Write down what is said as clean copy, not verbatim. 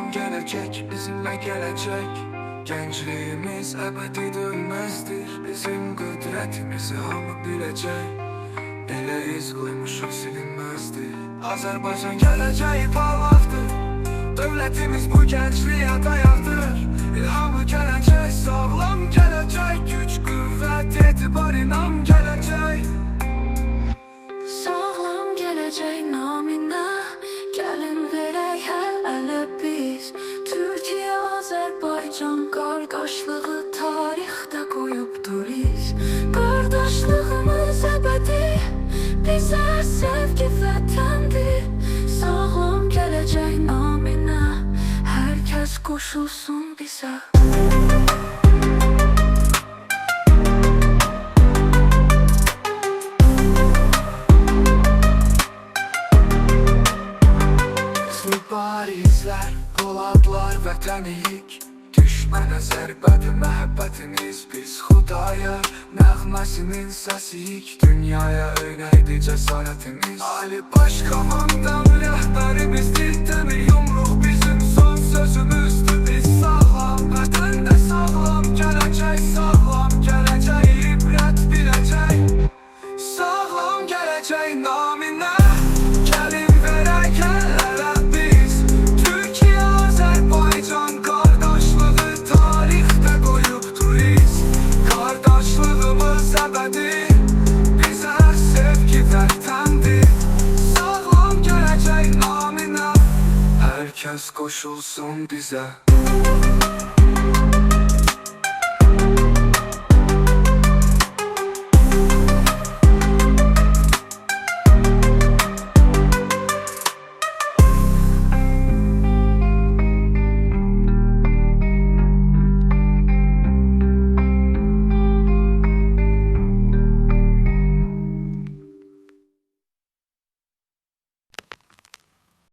Sağlam gelecek bizimle gelecek. Gençliğimiz ebedi dönmezdir. Bizim kudretimizi hamı bilecek. Elə iz qoymuşuq silinməzdir. Azərbaycan gələcəyi parlaqdır. Dövlətimiz bu gəncliyə dayaqdır. İlhamı gələcək, sağlam gələcək. Güc, qüvvət, etibar, inam gələcək. Sağlam gələcək naminə gəlin verək hər ələ biz. Türkiyə, Azərbaycan qardaşlığı tarixdə qoyubdur iz. Qardaşlığımız əbədi, bizə sevgi vətəndir. Sağlam gələcək naminə hər kəs qoşulsun bizə. Mübarizlər, poladlar, vətəniyik. Düşmənə zərbədir məhəbbətiniz. Biz Xudaya nəğməsinin səsiyik. Dünyaya öyrəkdir cəsarətimiz. Ali Baş Komandan rəhbərimizdir. Dəmir yumruq bizim son sözümüzdür. Biz sağlam, vətəndə sağlam gələcək. Sağlam gələcək, ibrət biləcək. Sağlam gələcək naminə gəlin verək əllərə biz. Türkiyə, Azərbaycan qardaşlığı tarixdə qoyubdur iz. Qardaşlığımız əbədi, bizə sevgi vətəndir. Sağlam gələcək naminə hər kəs qoşulsun bizə.